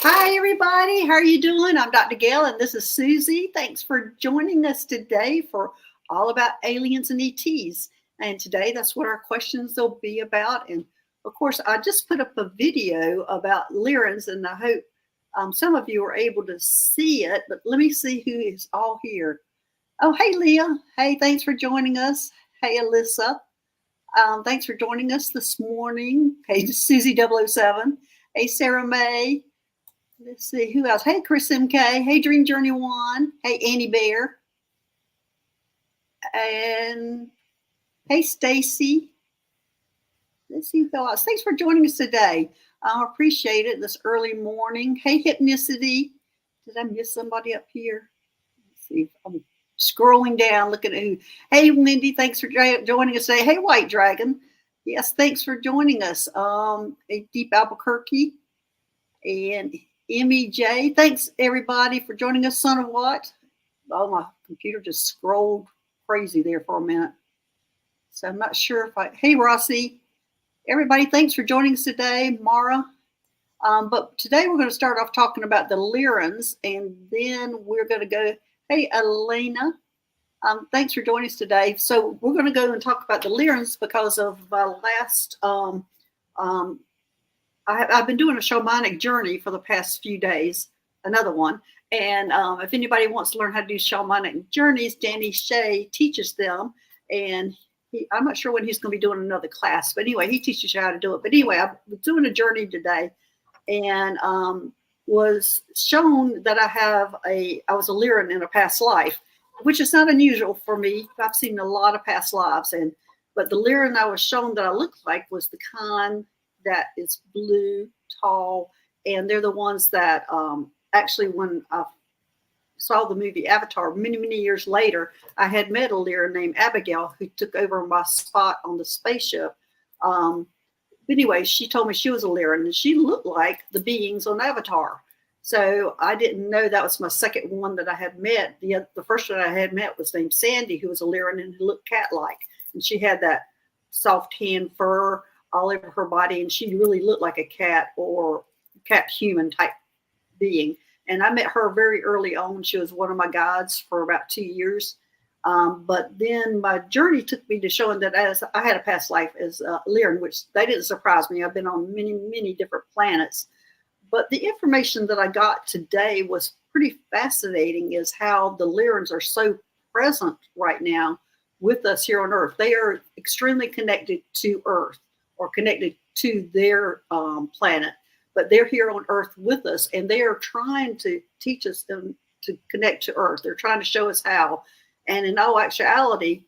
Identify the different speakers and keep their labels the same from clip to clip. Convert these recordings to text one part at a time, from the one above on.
Speaker 1: Hi, everybody. How are you doing? I'm Dr. Gail, and this is Susie. Thanks for joining us today for all about aliens and ETs. And today, that's what our questions will be about. And of course, I just put up a video about Lyrans, and I hope some of you are able to see it. But let me see who is all here. Oh, hey, Leah. Hey, thanks for joining us. Hey, Alyssa. Thanks for joining us this morning. Hey, Susie 007. Hey, Sarah May. Let's see who else. Hey, Chris MK. Hey, Dream Journey One. Hey, Annie Bear. And hey, Stacy. Let's see who else. Thanks for joining us today. I appreciate it this early morning. Hey, Hypnicity. Did I miss somebody up here? Let's see. I'm scrolling down, looking at who. Hey, Wendy. Thanks for joining us today. Hey, White Dragon. Yes, thanks for joining us. Deep Albuquerque and MEJ. Thanks everybody for joining us. Son of What? Oh, my computer just scrolled crazy there for a minute. So I'm not sure if I. Hey, Rossi. Everybody, thanks for joining us today. Mara. But today we're going to start off talking about the Lyrans, and then we're going to go. Hey, Elena. Thanks for joining us today. So we're going to go and talk about the Lyrans because of last. I've been doing a shamanic journey for the past few days, another one. And if anybody wants to learn how to do shamanic journeys, Danny Shea teaches them. And I'm not sure when he's going to be doing another class. But anyway, he teaches you how to do it. But anyway, I was doing a journey today and was shown that I was a Lyran in a past life, which is not unusual for me. I've seen a lot of past lives. But the Lyran I was shown that I looked like was the kind that is blue, tall, and they're the ones that actually, when I saw the movie Avatar many years later, I had met a Lyra named Abigail who took over my spot on the spaceship. Anyway, she told me she was a Lyran, and she looked like the beings on Avatar. So I didn't know that was my second one that I had met. The first one I had met was named Sandy, who was a Lyran and who looked cat-like, and she had that soft tan fur all over her body, and she really looked like a cat or cat human type being. And I met her very early on. She was one of my guides for about 2 years. But then my journey took me to showing that as I had a past life as Lyran, which that didn't surprise me. I've been on many different planets. But the information that I got today was pretty fascinating, is how the Lyrans are so present right now with us here on Earth. They are extremely connected to Earth, or connected to their planet, but they're here on Earth with us, and they are trying to teach us to connect to Earth. They're trying to show us how. And in all actuality,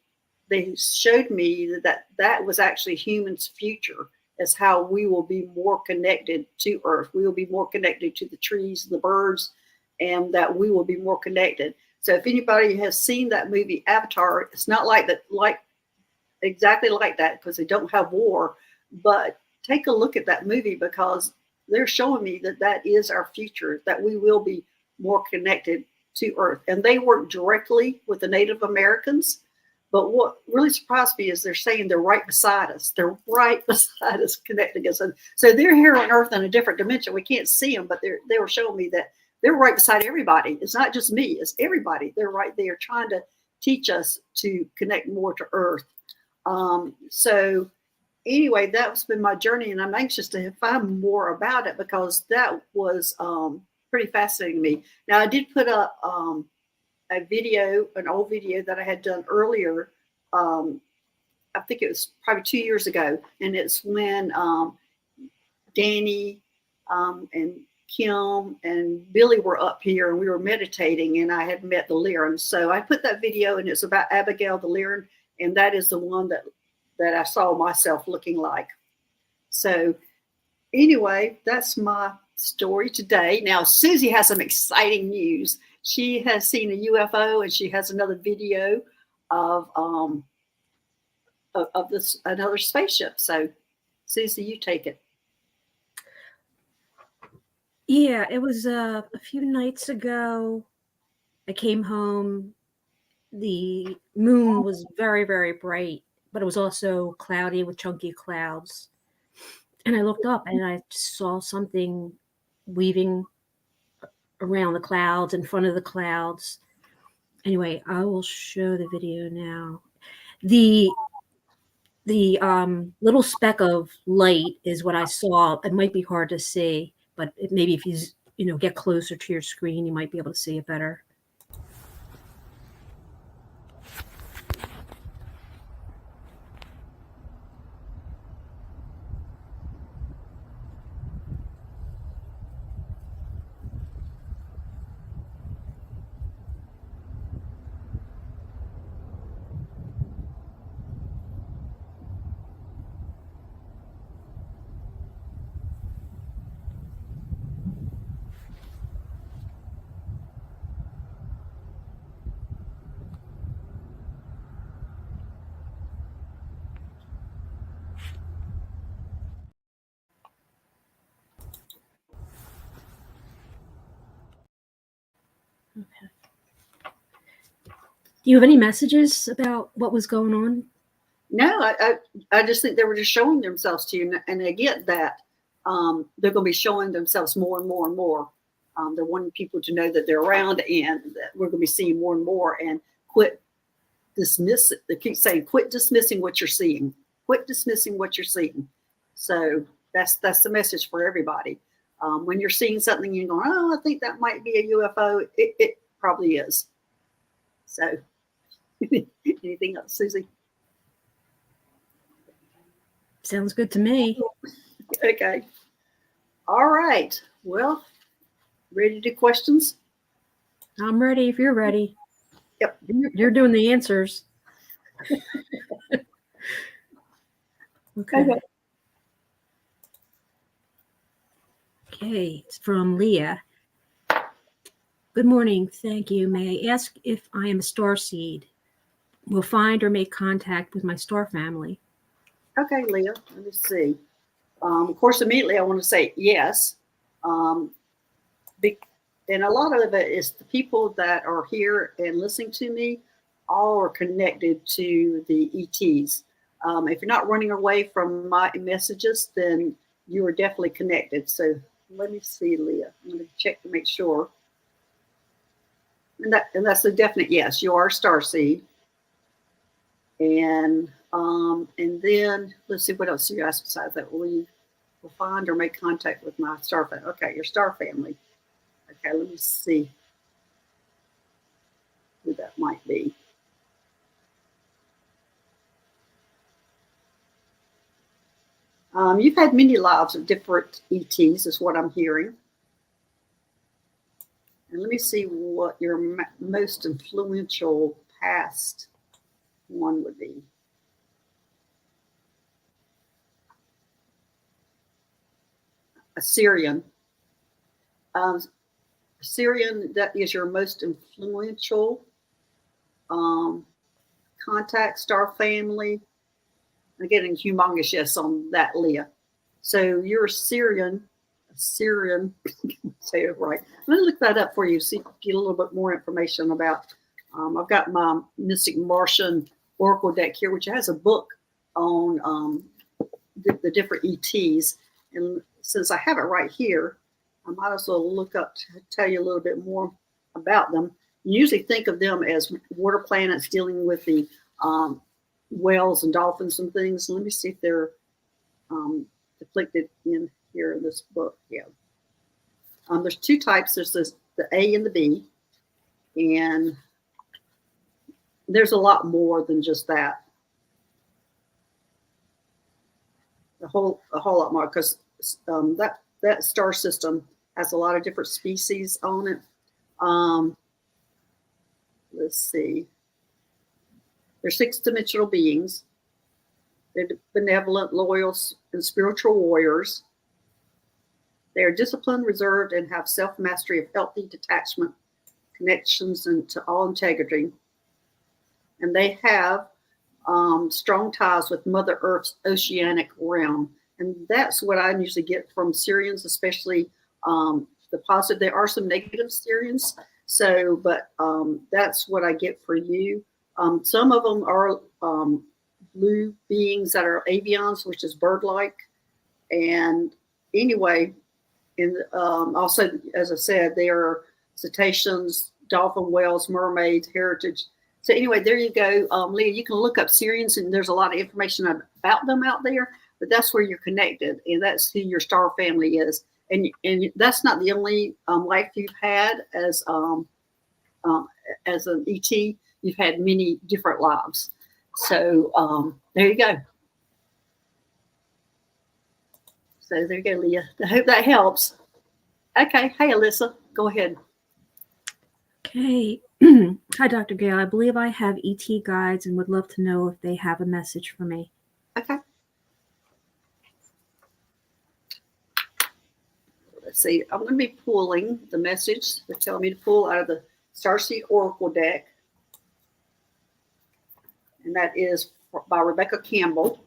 Speaker 1: they showed me that was actually humans' future, as how we will be more connected to Earth. We will be more connected to the trees, the birds, and that we will be more connected. So if anybody has seen that movie Avatar, it's not like that, like exactly like that, because they don't have war. But take a look at that movie, because they're showing me that is our future, that we will be more connected to Earth. And they work directly with the Native Americans. But what really surprised me is they're saying they're right beside us. They're right beside us, connecting us. And so they're here on Earth in a different dimension. We can't see them, but they were showing me that they're right beside everybody. It's not just me, it's everybody. They're right there trying to teach us to connect more to Earth. So anyway, that's been my journey, and I'm anxious to find more about it, because that was pretty fascinating to me. Now, I did put up an old video that I had done earlier. I think it was probably 2 years ago, and it's when Danny and Kim and Billy were up here, and we were meditating, and I had met the Lyran. So I put that video, and it's about Abigail the Lyran, and that is the one that I saw myself looking like. So anyway, that's my story today. Now, Susie has some exciting news. She has seen a UFO, and she has another video of this another spaceship. So, Susie, you take it.
Speaker 2: Yeah, it was a few nights ago. I came home. The moon was very bright, but it was also cloudy with chunky clouds. And I looked up and I saw something weaving around the clouds, in front of the clouds. Anyway, I will show the video now. The little speck of light is what I saw. It might be hard to see, but maybe if you get closer to your screen, you might be able to see it better. Okay. Do you have any messages about what was going on?
Speaker 1: No, I just think they were just showing themselves to you, and they get that they're going to be showing themselves more and more and more. They're wanting people to know that they're around, and that we're going to be seeing more and more. And quit dismiss it. They keep saying, "Quit dismissing what you're seeing. Quit dismissing what you're seeing." So that's the message for everybody. When you're seeing something, you're going, "Oh, I think that might be a UFO." It probably is. So, anything else, Susie?
Speaker 2: Sounds good to me.
Speaker 1: Okay. All right. Well, ready to do questions?
Speaker 2: I'm ready if you're ready.
Speaker 1: Yep.
Speaker 2: You're doing the answers. Okay. Okay, it's from Leah. Good morning. Thank you. May I ask if I am a star seed? Will find or make contact with my star family?
Speaker 1: Okay, Leah. Let me see. Of course, immediately I want to say yes. And a lot of it is the people that are here and listening to me all are connected to the ETs. If you're not running away from my messages, then you are definitely connected. So let me see, Leah. I'm going to check to make sure. And that's a definite yes. You are a starseed. And then let's see what else you asked besides that. Will find or make contact with my star family? Okay, your star family. Okay, let me see who that might be. You've had many lives of different ETs, is what I'm hearing. And let me see what your most influential past one would be. A Syrian. Syrian, that is your most influential contact, star family. I'm getting humongous yes on that, Leah. So you're a Syrian, say it right. Let me look that up for you so you can get a little bit more information about. I've got my Mystic Martian Oracle deck here, which has a book on the different ETs. And since I have it right here, I might as well look up to tell you a little bit more about them. You usually think of them as water planets dealing with the whales and dolphins and things. Let me see if they're depicted in here in this book. Yeah. There's two types. There's the A and the B. And there's a lot more than just that. A whole lot more, because that star system has a lot of different species on it. Let's see. They're six-dimensional beings. They're benevolent, loyal, and spiritual warriors. They are disciplined, reserved, and have self-mastery of healthy detachment, connections, and to all integrity. And they have strong ties with Mother Earth's oceanic realm. And that's what I usually get from Syrians, especially the positive. There are some negative Syrians. So, but that's what I get for you. Some of them are blue beings that are avians, which is bird-like. And anyway, and also, as I said, they are cetaceans, dolphin whales, mermaids, heritage. So anyway, there you go. Leah, you can look up Syrians, and there's a lot of information about them out there, but that's where you're connected, and that's who your star family is. And that's not the only life you've had um, as an ET. You've had many different lives. So there you go. So there you go, Leah. I hope that helps. Okay. Hey, Alyssa, go ahead.
Speaker 2: Okay. Hi, Dr. Gail. I believe I have ET guides and would love to know if they have a message for me.
Speaker 1: Okay. Let's see. I'm going to be pulling the message they're telling me to pull out of the Starseed Oracle deck. And that is by Rebecca Campbell.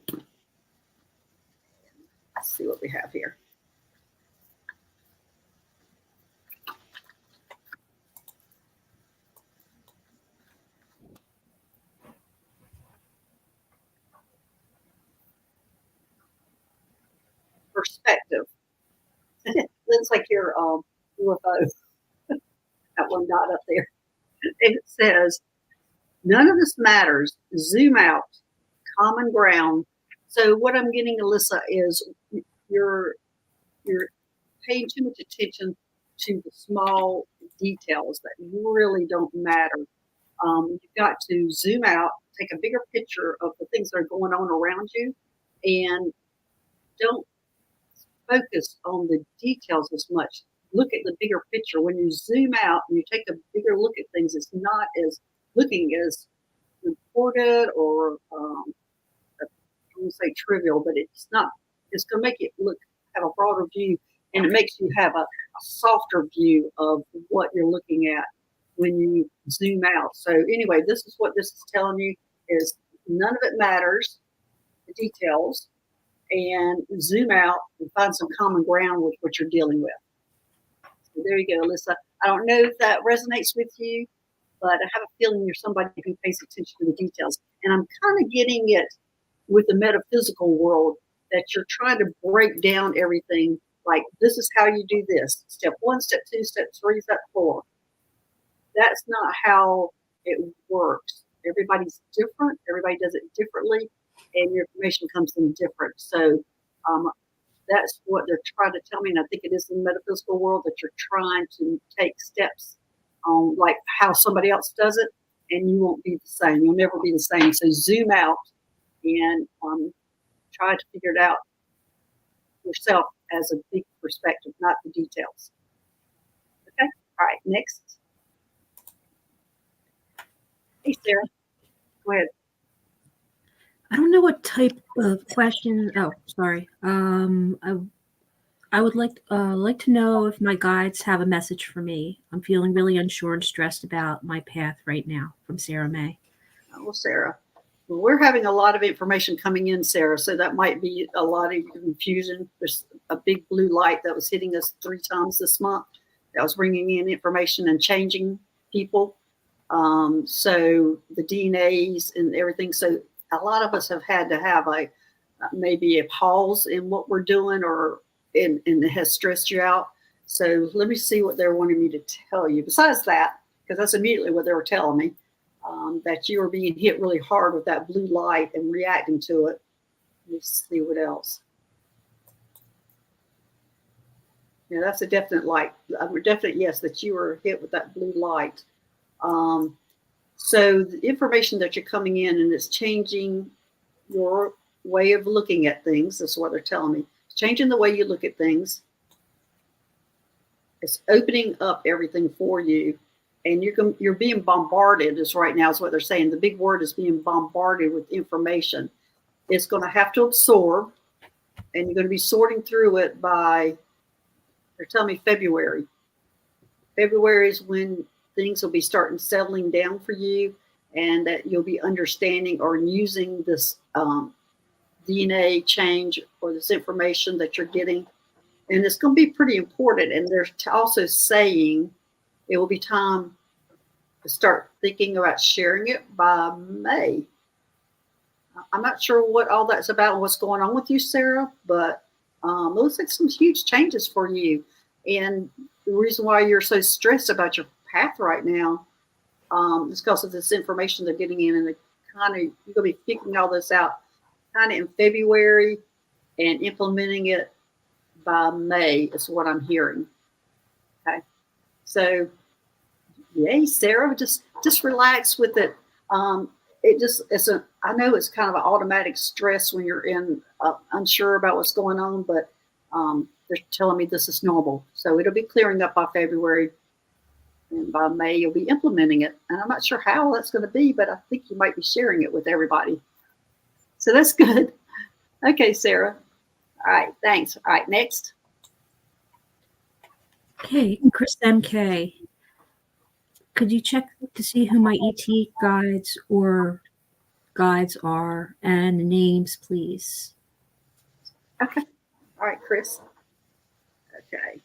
Speaker 1: Let's see what we have here. Perspective. Looks like your UFO. That one dot up there. And it says, none of this matters. Zoom out. Common ground. So what I'm getting, Alyssa, is you're paying too much attention to the small details that really don't matter. You've got to zoom out, take a bigger picture of the things that are going on around you, and don't focus on the details as much. Look at the bigger picture. When you zoom out and you take a bigger look at things, it's not as looking as important or I won't say trivial, but it's not. It's going to make it have a broader view, and it makes you have a softer view of what you're looking at when you zoom out. So anyway, this is what this is telling you: is none of it matters, the details, and zoom out and find some common ground with what you're dealing with. So there you go, Alyssa. I don't know if that resonates with you, but I have a feeling you're somebody who pays attention to the details. And I'm kind of getting it with the metaphysical world that you're trying to break down everything. Like, this is how you do this. Step 1, step 2, step 3, step 4. That's not how it works. Everybody's different. Everybody does it differently, and your information comes in different. So that's what they're trying to tell me, and I think it is in the metaphysical world that you're trying to take steps on like how somebody else does it, and you won't be the same. You'll never be the same. So zoom out and try to figure it out yourself as a big perspective, not the details. Okay? All right, next. Hey, Sarah. Go ahead.
Speaker 2: I don't know what type of question. Oh, sorry. I would like to know if my guides have a message for me. I'm feeling really unsure and stressed about my path right now. From Sarah May.
Speaker 1: Oh, Sarah. Well, we're having a lot of information coming in, Sarah, so that might be a lot of confusion. There's a big blue light that was hitting us 3 times this month that was bringing in information and changing people. So the DNAs and everything. So a lot of us have had to have maybe a pause in what we're doing, or and it has stressed you out. So let me see what they're wanting me to tell you. Besides that, because that's immediately what they were telling me, that you were being hit really hard with that blue light and reacting to it. Let's see what else. Yeah, that's a definite light. A definite yes, that you were hit with that blue light. So the information that you're coming in, and it's changing your way of looking at things. That's what they're telling me. It's changing the way you look at things. It's opening up everything for you, and you're being bombarded. Is right now is what they're saying. The big word is being bombarded with information. It's going to have to absorb, and you're going to be sorting through it by. They're telling me February. February is when things will be starting settling down for you, and that you'll be understanding or using this DNA change or this information that you're getting. And it's going to be pretty important. And they're also saying it will be time to start thinking about sharing it by May. I'm not sure what all that's about and what's going on with you, Sarah, but it looks like some huge changes for you. And the reason why you're so stressed about your path right now is because of this information they're getting in, and they kind of you're gonna be figuring all this out kind of in February and implementing it by May is what I'm hearing. Okay, so yay, Sarah, just relax with it. I know it's kind of an automatic stress when you're unsure about what's going on, but they're telling me this is normal. So it'll be clearing up by February, and by May you'll be implementing it. And I'm not sure how that's going to be, but I think you might be sharing it with everybody. So that's good. Okay, Sarah. All right, thanks. All right, next.
Speaker 2: Okay, Chris MK. Could you check to see who my ET guides are and the names, please?
Speaker 1: Okay. All right, Chris. Okay.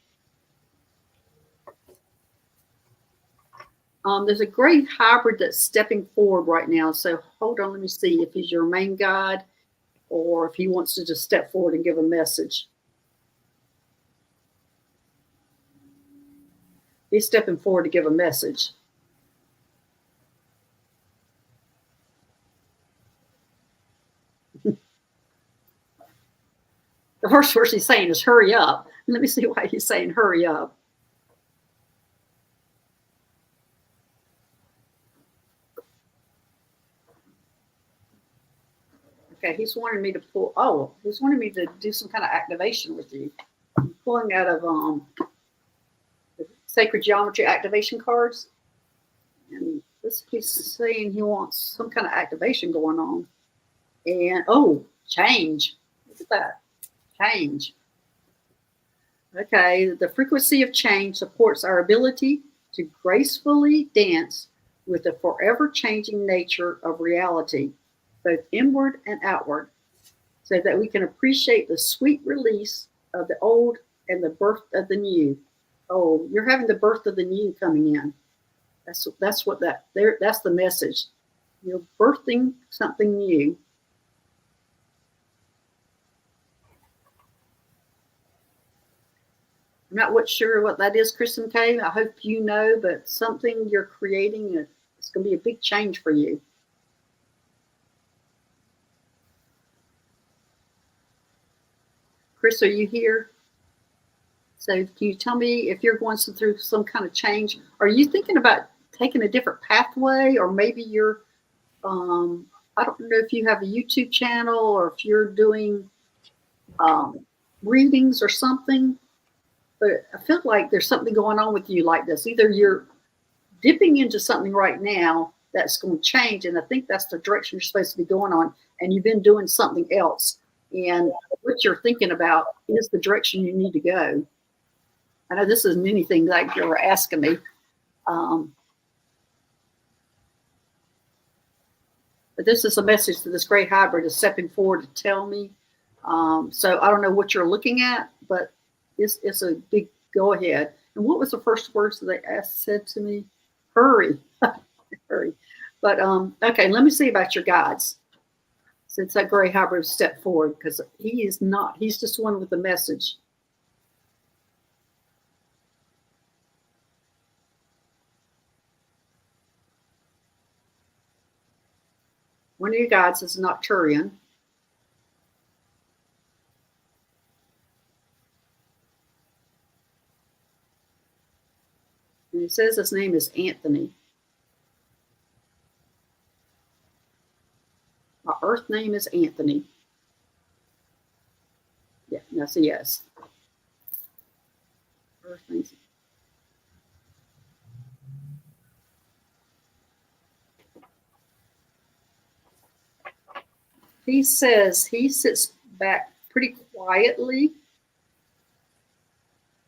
Speaker 1: There's a great hybrid that's stepping forward right now. So hold on, let me see if he's your main guide or if he wants to just step forward and give a message. He's stepping forward to give a message. The first word he's saying is hurry up. Let me see why he's saying hurry up. Okay, he's wanting me to he's wanting me to do some kind of activation with you. I'm pulling out of the Sacred Geometry activation cards. And he's saying he wants some kind of activation going on. And change. Look at that. Change. Okay, the frequency of change supports our ability to gracefully dance with the forever changing nature of reality, both inward and outward, so that we can appreciate the sweet release of the old and the birth of the new. Oh, you're having the birth of the new coming in. That's the message. You're birthing something new. I'm not sure what that is, Kristen K. I hope you know, but something you're creating, it's going to be a big change for you. Chris, are you here? So can you tell me if you're going through some kind of change? Are you thinking about taking a different pathway, or maybe you're, I don't know if you have a YouTube channel or if you're doing readings or something, but I feel like there's something going on with you like this. Either you're dipping into something right now that's going to change, and I think that's the direction you're supposed to be going on, and you've been doing something else, and what you're thinking about is the direction you need to go. I know this is many things like you were asking me. But this is a message that this great hybrid is stepping forward to tell me. So I don't know what you're looking at, but it's a big go ahead. And what was the first words that they said to me? Hurry. Hurry. But okay, let me see about your guides. Since that gray hybrid stepped forward, because he's just one with the message. One of your guides is Nocturian. And he says his name is Anthony. My Earth name is Anthony. Yeah, that's a yes. Earth name. He says he sits back pretty quietly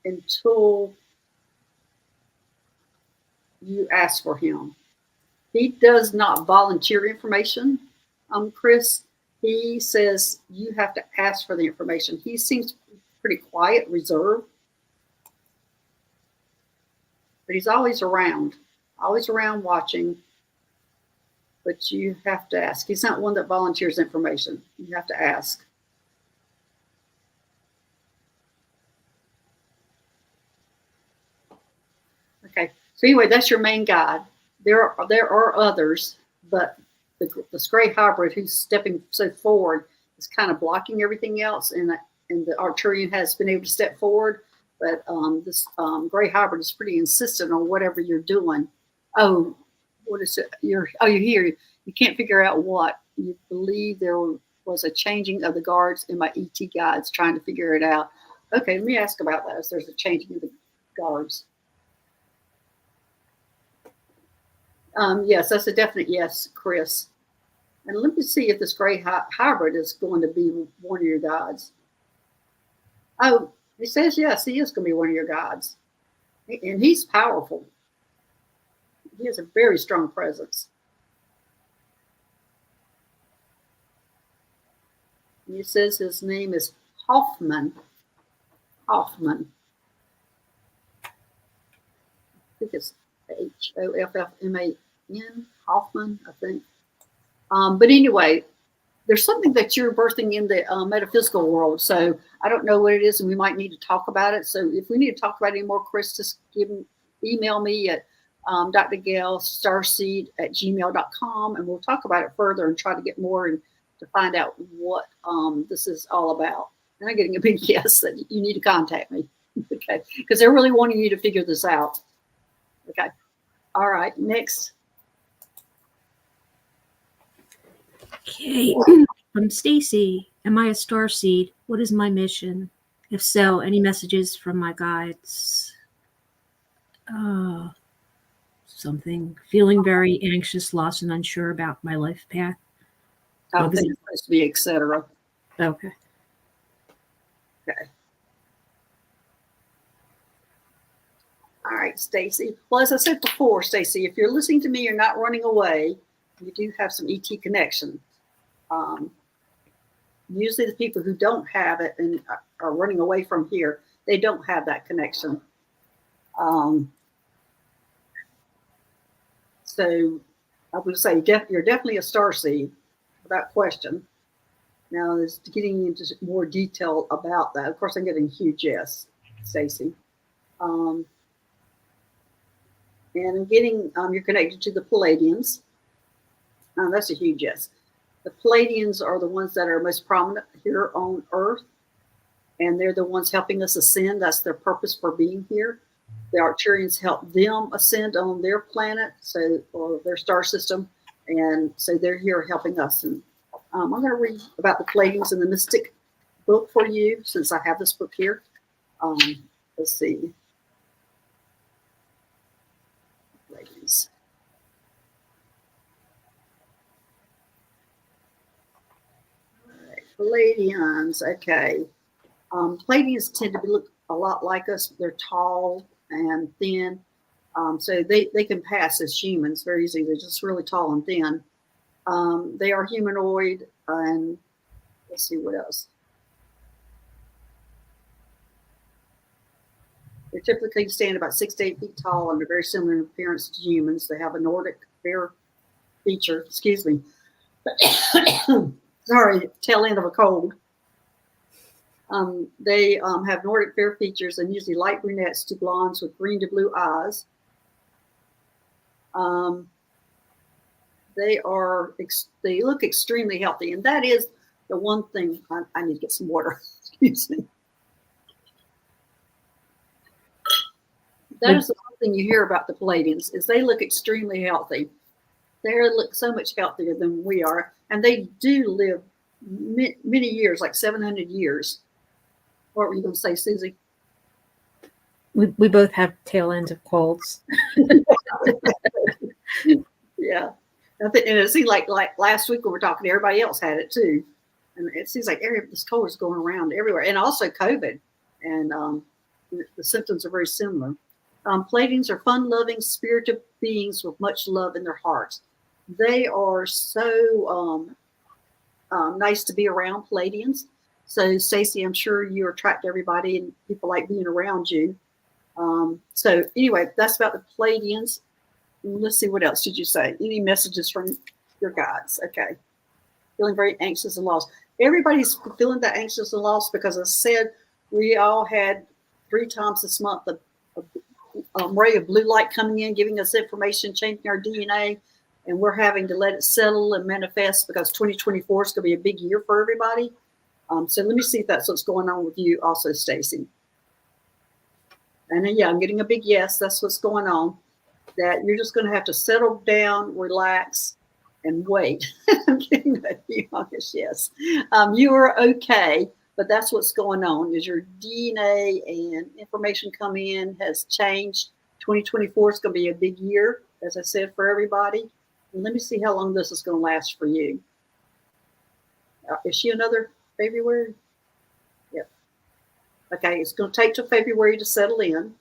Speaker 1: until you ask for him. He does not volunteer information, Chris. He says you have to ask for the information. He seems pretty quiet, reserved, but he's always around watching. But you have to ask. He's not one that volunteers information. You have to ask. Okay. So anyway, that's your main guide. There are others, but this gray hybrid who's stepping so forward is kind of blocking everything else, and the Arcturian has been able to step forward, but this gray hybrid is pretty insistent on whatever you're doing. Oh, what is it? You're here. You can't figure out what. You believe there was a changing of the guards in my ET guides, trying to figure it out. Okay, let me ask about that. There's a changing of the guards. Yes, that's a definite yes, Chris. And let me see if this gray hybrid is going to be one of your guides. Oh, he says yes, he is going to be one of your guides. And he's powerful. He has a very strong presence. And he says his name is Hoffman. Hoffman. I think it's Hoffman, Hoffman, I think. But anyway, there's something that you're birthing in the metaphysical world. So I don't know what it is, and we might need to talk about it. So if we need to talk about it anymore, Chris, just email me at drgailstarseed@gmail.com, and we'll talk about it further and try to get more and to find out what this is all about. And I'm getting a big yes that you need to contact me, okay? Because they're really wanting you to figure this out, okay? All right, next.
Speaker 2: Okay. From Stacy, am I a star seed? What is my mission? If so, any messages from my guides? Something. Feeling very anxious, lost, and unsure about my life path.
Speaker 1: I think it's supposed to be etc.
Speaker 2: Okay.
Speaker 1: Okay. All right, Stacy. Well, as I said before, Stacy, if you're listening to me, you're not running away. You do have some ET connection. Usually the people who don't have it and are running away from here, they don't have that connection. So I would say you're definitely a star seed, without question. Now, is getting into more detail about that. Of course, I'm getting a huge yes, Stacy. And I'm getting you're connected to the Palladians. That's a huge yes. The Palladians are the ones that are most prominent here on Earth, and they're the ones helping us ascend. That's their purpose for being here. The Arcturians help them ascend on their planet, or their star system, and so they're here helping us. And I'm going to read about the Palladians in the Mystic book for you, since I have this book here. Let's see. Palladians. Palladians, okay. Palladians tend to look a lot like us. They're tall and thin, so they can pass as humans very easily. They're just really tall and thin. They are humanoid, and let's see what else. They typically stand about 6 to 8 feet tall, and they're very similar in appearance to humans. They have a Nordic fair feature. Excuse me. Sorry, tail end of a cold. They have Nordic fair features and usually light brunettes to blondes with green to blue eyes. They look extremely healthy, and that is the one thing. I need to get some water. Excuse me. That is the one thing you hear about the Palladians, is they look extremely healthy. They look so much healthier than we are, and they do live many years, like 700 years. What were you going to say, Susie?
Speaker 2: We both have tail ends of colds.
Speaker 1: Yeah. And it seems like last week when we were talking, everybody else had it too. And it seems like this cold is going around everywhere. And also COVID. And the symptoms are very similar. Palladians are fun-loving, spirited beings with much love in their hearts. They are so nice to be around, Palladians. So, Stacey, I'm sure you attract everybody and people like being around you. So, anyway, that's about the Palladians. Let's see, what else did you say? Any messages from your guides? Okay. Feeling very anxious and lost. Everybody's feeling that anxious and lost because, as I said, we all had 3 times this month of ray of blue light coming in, giving us information, changing our DNA, and we're having to let it settle and manifest because 2024 is going to be a big year for everybody. So let me see if that's what's going on with you also, Stacy. And then, yeah, I'm getting a big yes. That's what's going on. That you're just going to have to settle down, relax, and wait. I'm getting a humongous yes. You are okay, but that's what's going on. Is your DNA and information coming in has changed. 2024 is going to be a big year, as I said, for everybody. And let me see how long this is going to last for you. Is she another February? Yep. Okay, it's going to take till February to settle in.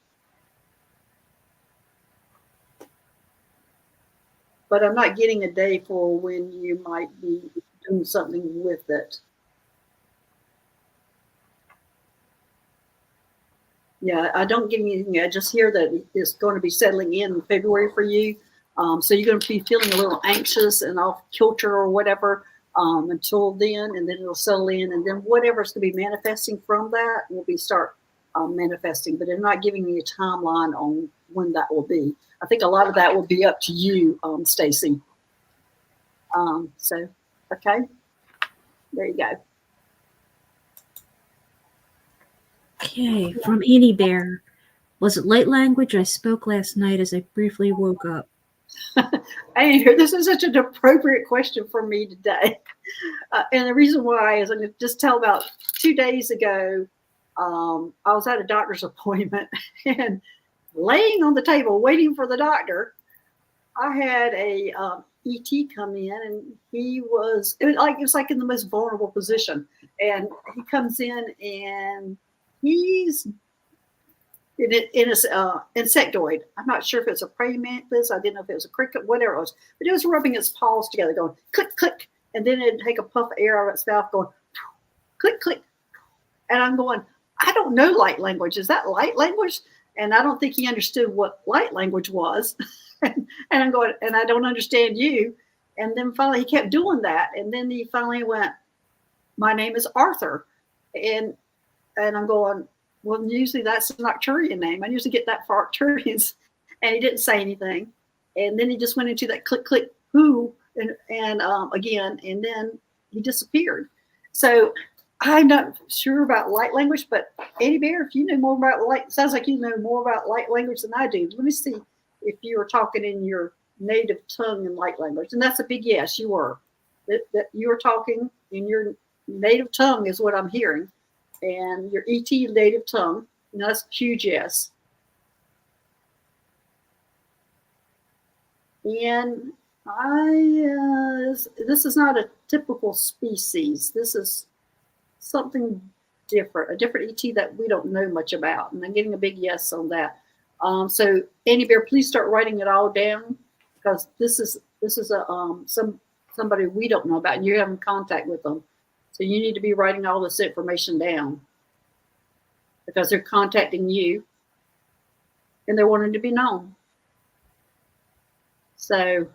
Speaker 1: But I'm not getting a day for when you might be doing something with it. Yeah, I don't get anything. I just hear that it's going to be settling in February for you. So you're going to be feeling a little anxious and off kilter or whatever until then, and then it'll settle in, and then whatever's going to be manifesting from that will be start manifesting. But they're not giving me a timeline on when that will be. I think a lot of that will be up to you, Stacy. So, okay, there you go.
Speaker 2: Okay, from Annie Bear. Was it light language? I spoke last night as I briefly woke up.
Speaker 1: Hey, this is such an appropriate question for me today. And the reason why is I'm going to just tell about 2 days ago, I was at a doctor's appointment and laying on the table waiting for the doctor, I had a ET come in, and it was like in the most vulnerable position. And he comes in and he's in his insectoid. I'm not sure if it's a praying mantis. I didn't know if it was a cricket, whatever it was. But it was rubbing its paws together, going click, click. And then it'd take a puff of air out of its mouth, going click, click. And I'm going, I don't know light language. Is that light language? And I don't think he understood what light language was. And I'm going, and I don't understand you. And then finally he kept doing that. And then he finally went, my name is Arthur. And I'm going, well, usually that's an Arcturian name. I usually get that for Arcturians. And he didn't say anything. And then he just went into that click, click, who, and again, and then he disappeared. So I'm not sure about light language, but Annie Bear, if you know more about light, sounds like you know more about light language than I do. Let me see if you were talking in your native tongue in light language. And that's a big yes, you were. That you were talking in your native tongue is what I'm hearing. And your ET native tongue, and that's a huge yes. And this is not a typical species. This is something different, a different ET that we don't know much about. And I'm getting a big yes on that. So Annie Bear, please start writing it all down, because this is somebody we don't know about, and you're having contact with them. So you need to be writing all this information down, because they're contacting you and they're wanting to be known. So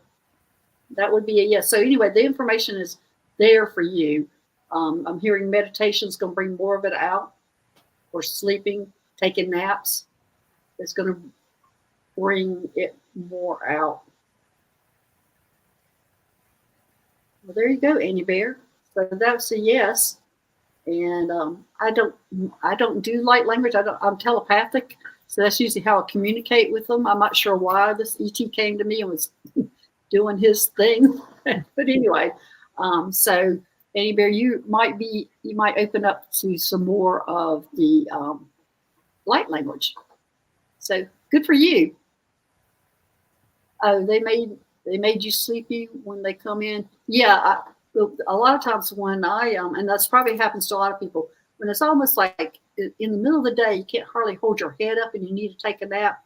Speaker 1: that would be a yes. So anyway, the information is there for you. I'm hearing meditation is going to bring more of it out, or sleeping, taking naps. It's going to bring it more out. Well, there you go, Annie Bear. So that's a yes. And I don't do light language. I'm telepathic. So that's usually how I communicate with them. I'm not sure why this ET came to me and was doing his thing. But anyway, so Annie Bear, you might open up to some more of the light language. So good for you. Oh, they made you sleepy when they come in. Yeah, a lot of times when I and that's probably happens to a lot of people, when it's almost like in the middle of the day you can't hardly hold your head up and you need to take a nap.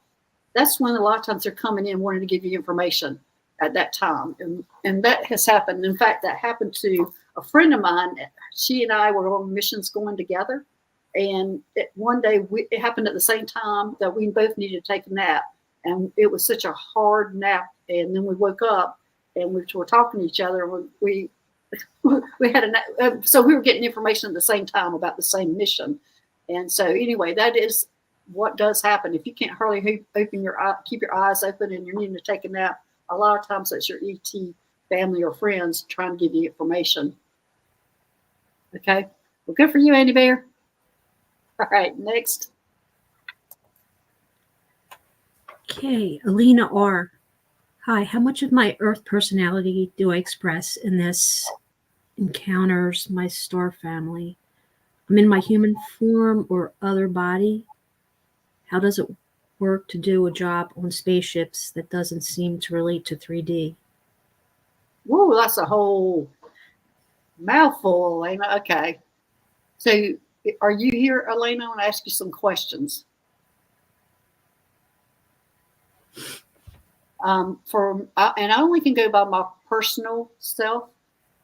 Speaker 1: That's when a lot of times they're coming in wanting to give you information at that time, and that has happened. In fact, that happened to a friend of mine. She and I were on missions going together, and one day it happened at the same time that we both needed to take a nap, and it was such a hard nap. And then we woke up and we were talking to each other. And we had so we were getting information at the same time about the same mission. And so anyway, that is what does happen. If you can't hardly open your eye, keep your eyes open, and you're needing to take a nap, a lot of times that's your ET family or friends trying to give you information. Okay. Well, good for you, Andy Bear. All right, next.
Speaker 2: Okay, Alina R. Hi, how much of my Earth personality do I express in this encounters my star family? I'm in my human form or other body. How does it work to do a job on spaceships that doesn't seem to relate to 3D?
Speaker 1: Whoa, that's a whole mouthful, Elena. Okay. So are you here, Elena? I want to ask you some questions. And I only can go by my personal self,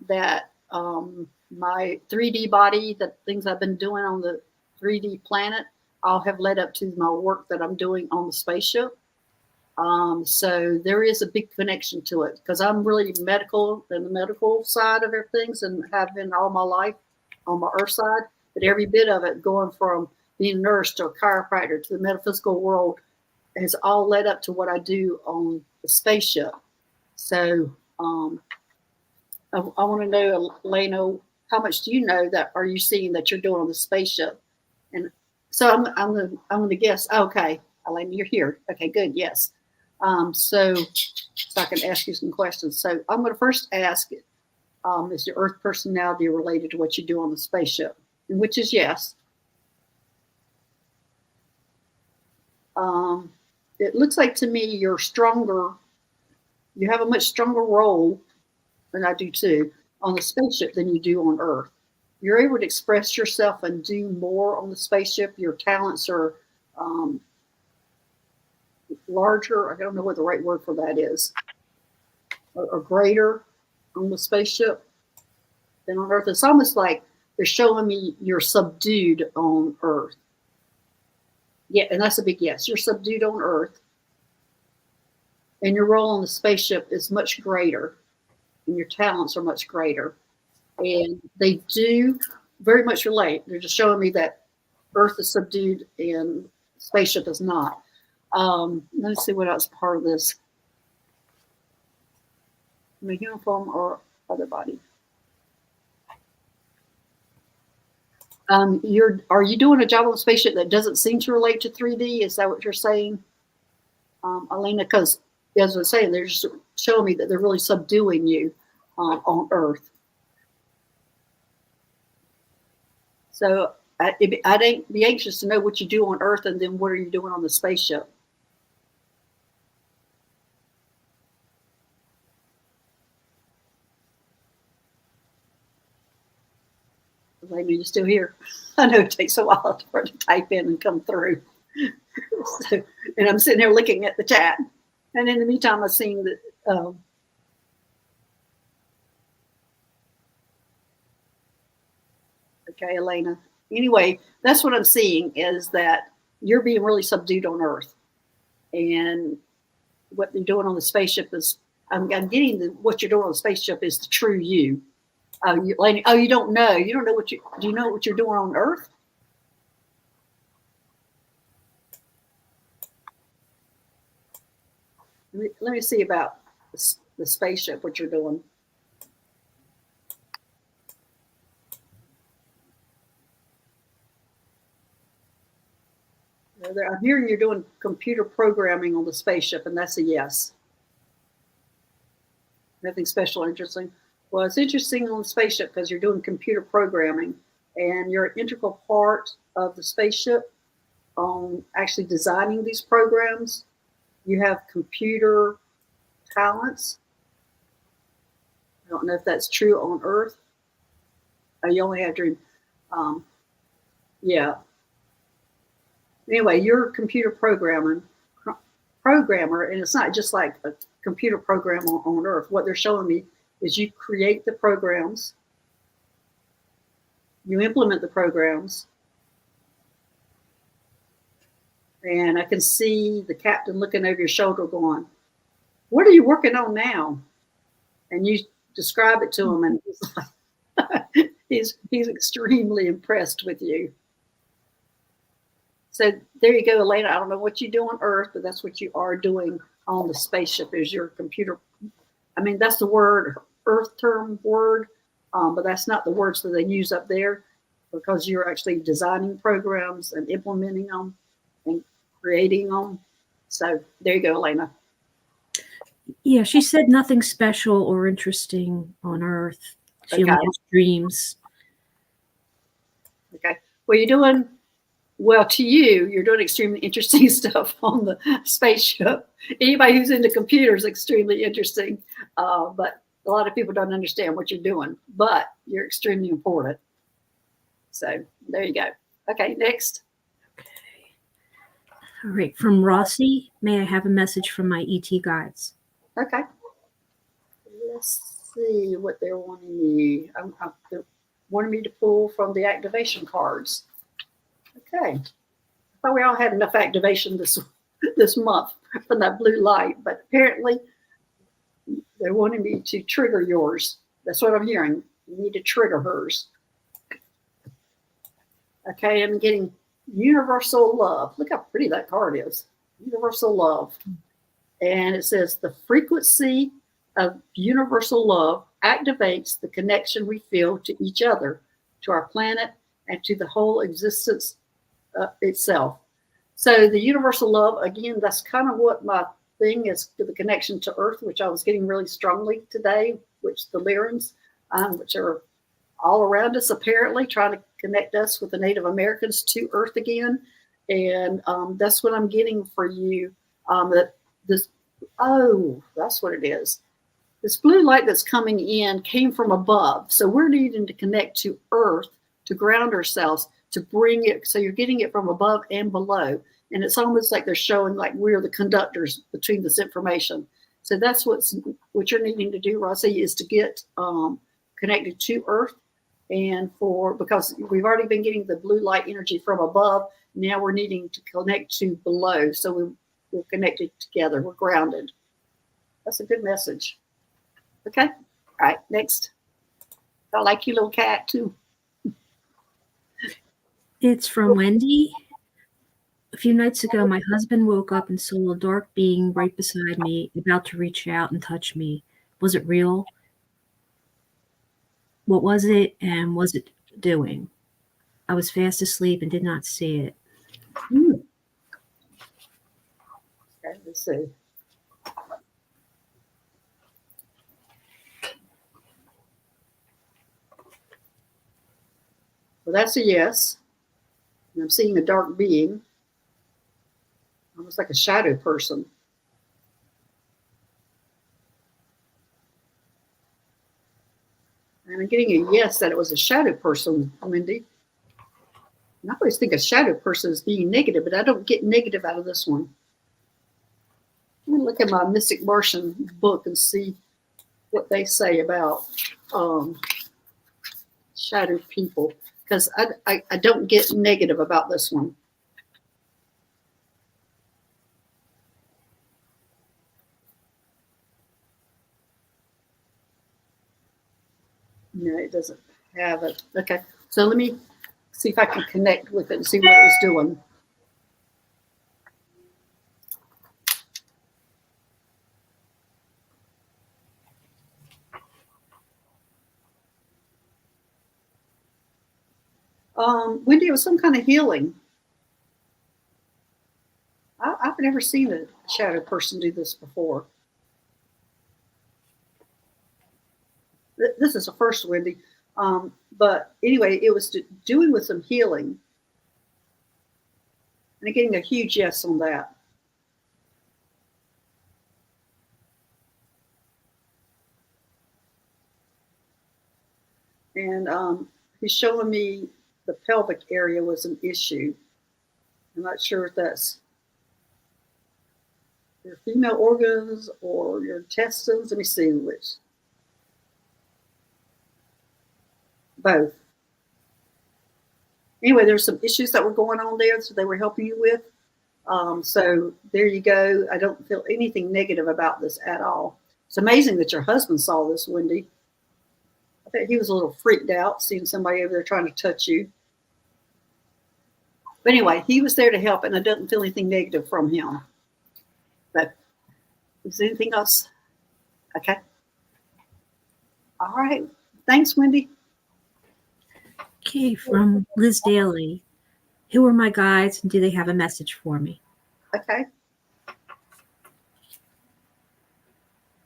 Speaker 1: that my 3D body, the things I've been doing on the 3D planet, all have led up to my work that I'm doing on the spaceship. So there is a big connection to it, because I'm really medical and the medical side of things, and have been all my life on my Earth side. But every bit of it, going from being a nurse to a chiropractor to the metaphysical world, has all led up to what I do on the spaceship. So I want to know, Elena, how much do you know that are you seeing that you're doing on the spaceship? And so I'm going to guess. Okay, Elena, you're here. Okay, good. Yes. So I can ask you some questions. So I'm going to first ask, is your Earth personality related to what you do on the spaceship? And which is yes. It looks like to me you're stronger. You have a much stronger role, and I do too, on the spaceship than you do on Earth. You're able to express yourself and do more on the spaceship. Your talents are larger. I don't know what the right word for that is, or greater on the spaceship than on Earth. It's almost like they're showing me you're subdued on Earth. Yeah, and that's a big yes. You're subdued on Earth, and your role on the spaceship is much greater, and your talents are much greater. And they do very much relate. They're just showing me that Earth is subdued and spaceship is not. Let's see what else part of this. In a human form or other body. Are you doing a job on a spaceship that doesn't seem to relate to 3D? Is that what you're saying, Alina? Because as I was saying, they're just showing me that they're really subduing you on Earth. So I'd be anxious to know what you do on Earth, and then what are you doing on the spaceship? I know you're still here. I know it takes a while for it to type in and come through. So, and I'm sitting there looking at the chat. And in the meantime, I'm seeing that. Okay, Elena. Anyway, that's what I'm seeing, is that you're being really subdued on Earth. And what you're doing on the spaceship is, I'm getting what you're doing on the spaceship is the true you. You don't know. You don't know do you know what you're doing on Earth? Let me see about the spaceship, what you're doing. I'm hearing you're doing computer programming on the spaceship, and that's a yes. Nothing special or interesting. Well, it's interesting on the spaceship because you're doing computer programming, and you're an integral part of the spaceship on actually designing these programs. You have computer talents. I don't know if that's true on Earth. You only have dream. Yeah. Anyway, you're a computer programmer, and it's not just like a computer program on Earth. What they're showing me is you create the programs, you implement the programs, and I can see the captain looking over your shoulder going, "What are you working on now?" And you describe it to him, and he's like, he's extremely impressed with you. So there you go, Elena. I don't know what you do on Earth, but that's what you are doing on the spaceship is your computer. I mean, that's the word, Earth term word, but that's not the words that they use up there because you're actually designing programs and implementing them and creating them. So there you go, Elena.
Speaker 2: Yeah, she said nothing special or interesting on Earth. She
Speaker 1: Okay.
Speaker 2: only has dreams.
Speaker 1: Okay. Well, you're doing well to you. You're doing extremely interesting stuff on the spaceship. Anybody who's into computers, extremely interesting. But a lot of people don't understand what you're doing, but you're extremely important. So there you go. Okay, next.
Speaker 2: All right, from Rossi, may I have a message from my ET guides?
Speaker 1: Okay. Let's see what they're wanting me. They're wanting me to pull from the activation cards. Okay. I thought we all had enough activation this month from that blue light, but apparently they're wanting me to trigger yours. That's what I'm hearing. You need to trigger hers. Okay, I'm getting universal love. Look how pretty that card is. Universal love. And it says the frequency of universal love activates the connection we feel to each other, to our planet, and to the whole existence itself. So the universal love, again, that's kind of what my thing is, to the connection to Earth, which I was getting really strongly today, which the Lyrans, which are all around us apparently, trying to connect us with the Native Americans to Earth again. And that's what I'm getting for you. That this, oh, that's what it is. This blue light that's coming in came from above. So we're needing to connect to Earth to ground ourselves, to bring it. So you're getting it from above and below. And it's almost like they're showing like we're the conductors between this information. So that's what you're needing to do, Rossi, is to get connected to Earth. And because we've already been getting the blue light energy from above, now we're needing to connect to below. So we're connected together. We're grounded. That's a good message. Okay. All right. Next. I like you, little cat, too.
Speaker 2: It's from Wendy. A few nights ago, my husband woke up and saw a dark being right beside me, about to reach out and touch me. Was it real? What was it, and was it doing? I was fast asleep and did not see it.
Speaker 1: Okay, let's see. Well, that's a yes. And I'm seeing a dark being, almost like a shadow person. And I'm getting a yes that it was a shadow person, Wendy. And I always think a shadow person is being negative, but I don't get negative out of this one. I'm going to look at my Mystic Martian book and see what they say about shadow people, because I don't get negative about this one. No, it doesn't have it. Okay, so let me see if I can connect with it and see what it was doing. Wendy, it was some kind of healing. I've never seen a shadow person do this before. This is the first, Wendy. But anyway, it was doing with some healing. And I'm getting a huge yes on that. And he's showing me the pelvic area was an issue. I'm not sure if that's your female organs or your intestines. Let me see which. Both. Anyway, there's some issues that were going on there, so they were helping you with. So there you go. I don't feel anything negative about this at all. It's amazing that your husband saw this, Wendy. I bet he was a little freaked out seeing somebody over there trying to touch you. But anyway, he was there to help, and I didn't feel anything negative from him. But is there anything else? Okay. All right. Thanks, Wendy.
Speaker 2: Okay, from Liz Daly. Who are my guides and do they have a message for me?
Speaker 1: Okay.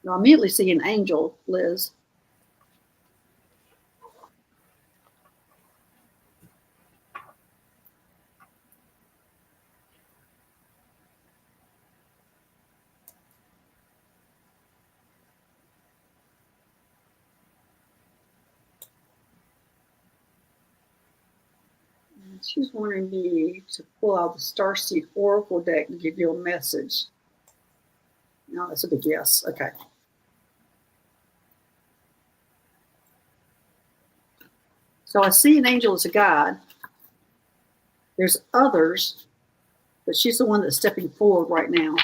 Speaker 1: Now, I immediately see an angel, Liz. She's wanting me to pull out the Starseed Oracle deck to give you a message. No, that's a big yes. Okay. So I see an angel as a guide. There's others, but she's the one that's stepping forward right now.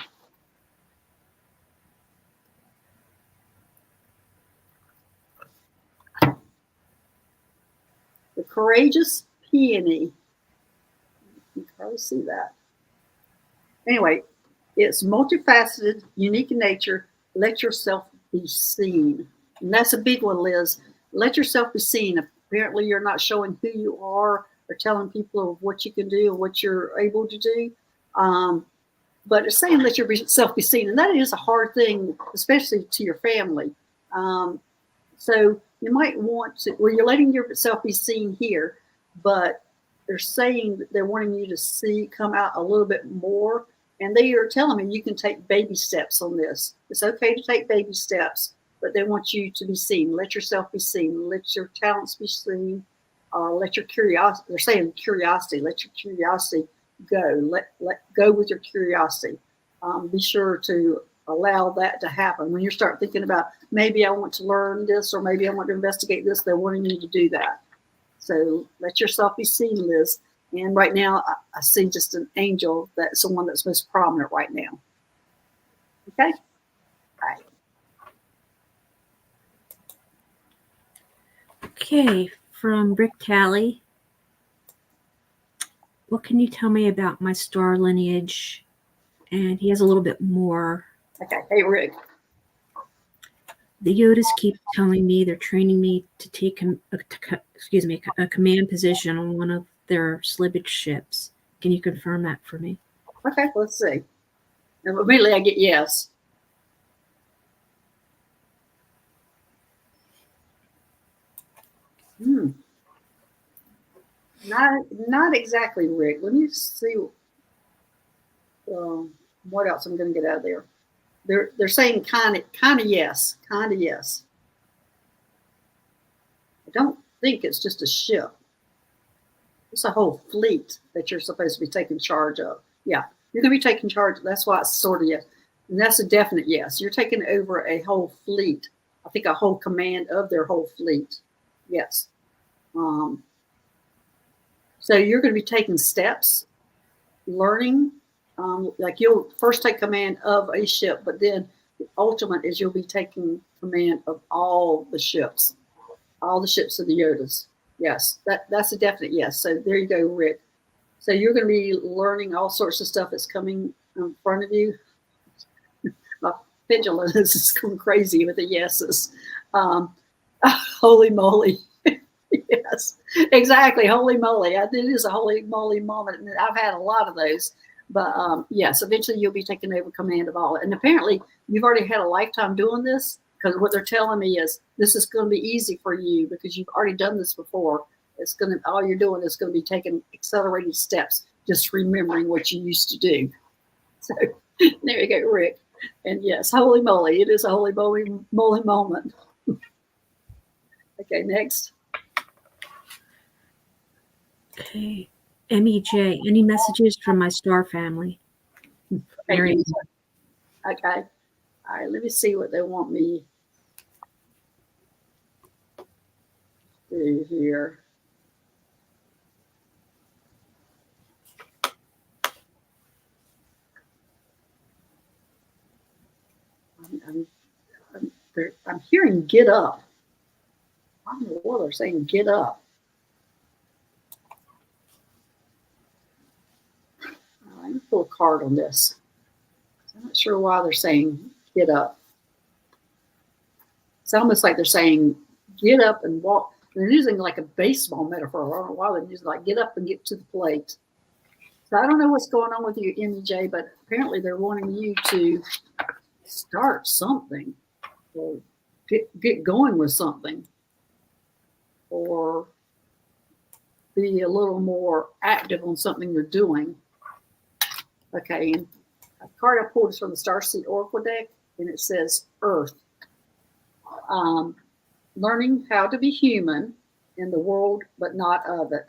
Speaker 1: The courageous peony. You can probably see that. Anyway, it's multifaceted, unique in nature. Let yourself be seen. And that's a big one, Liz. Let yourself be seen. Apparently, you're not showing who you are or telling people what you can do and what you're able to do. But it's saying let yourself be seen. And that is a hard thing, especially to your family. So you might want to, well, you're letting yourself be seen here, but they're saying that they're wanting you to come out a little bit more. And they are telling me you can take baby steps on this. It's okay to take baby steps, but they want you to be seen. Let yourself be seen. Let your talents be seen. Let your curiosity, they're saying curiosity, let your curiosity go. Let go with your curiosity. Be sure to allow that to happen. When you start thinking about, maybe I want to learn this, or maybe I want to investigate this, they're wanting you to do that. So let yourself be seen, Liz. And right now, I see just an angel that's the one that's most prominent right now. Okay? All right.
Speaker 2: Okay, from Rick Talley. What can you tell me about my star lineage? And he has a little bit more.
Speaker 1: Okay. Hey, Rick.
Speaker 2: The Yodas keep telling me they're training me to take a command position on one of their slippage ships. Can you confirm that for me?
Speaker 1: Okay, let's see. And immediately I get yes. Not exactly, Rick. Let me see what else I'm going to get out of there. They're saying kind of yes, kind of yes. I don't think it's just a ship. It's a whole fleet that you're supposed to be taking charge of. Yeah, you're going to be taking charge. That's why it's sort of yes. And that's a definite yes. You're taking over a whole fleet. I think a whole command of their whole fleet. Yes. So you're going to be taking steps, learning. Like you'll first take command of a ship, but then the ultimate is you'll be taking command of all the ships of the Yodas. Yes, that's a definite yes. So there you go, Rick. So you're going to be learning all sorts of stuff that's coming in front of you. My pendulum is going crazy with the yeses. Holy moly. Yes, exactly. Holy moly. It is a holy moly moment. And I've had a lot of those. But yes, eventually you'll be taking over command of all. And apparently you've already had a lifetime doing this, because what they're telling me is this is going to be easy for you because you've already done this before. All you're doing is going to be taking accelerated steps, just remembering what you used to do. So there you go, Rick. And yes, holy moly. It is a holy moly moment. Okay, next.
Speaker 2: Okay. MEJ, any messages from my star family?
Speaker 1: Okay. All right, let me see what they want me to do here. I'm hearing get up. I don't know what they're saying, get up. card on this. I'm not sure why they're saying get up. It's almost like they're saying get up and walk. They're using like a baseball metaphor. I don't know why they're using like get up and get to the plate. So I don't know what's going on with you, MEJ, but apparently they're wanting you to start something or get going with something or be a little more active on something you're doing. Okay, and a card I pulled is from the Starseed Oracle deck, and it says Earth. Learning how to be human in the world, but not of it.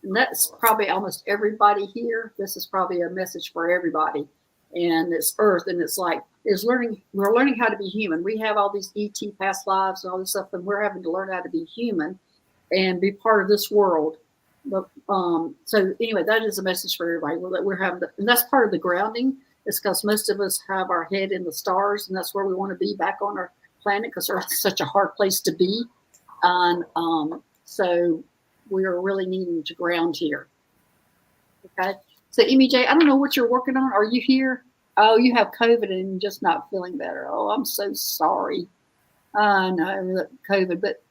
Speaker 1: And that's probably almost everybody here. This is probably a message for everybody. And it's Earth, and it's like, we're learning how to be human. We have all these ET past lives and all this stuff, and we're having to learn how to be human and be part of this world. But so anyway, that is a message for everybody. We're having, and that's part of the grounding. It's because most of us have our head in the stars, and that's where we want to be, back on our planet, because Earth is such a hard place to be. And so we are really needing to ground here. Okay. So MEJ, I don't know what you're working on. Are you here? Oh, you have COVID and just not feeling better. Oh, I'm so sorry. I know COVID, but